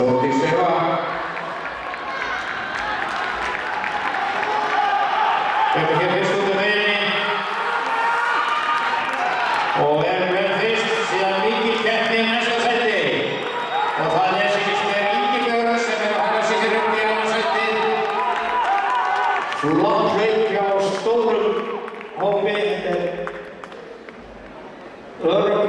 Þórdís Eva. Kemur hér fyrst út veginni og með fyrst síðan mikil keppni í næsta sæti. Og það sýnist mér Ingibjörg sem að hafa sig fyrir í annað sætið. Flott hlaup hjá stórum hópi. Örugglega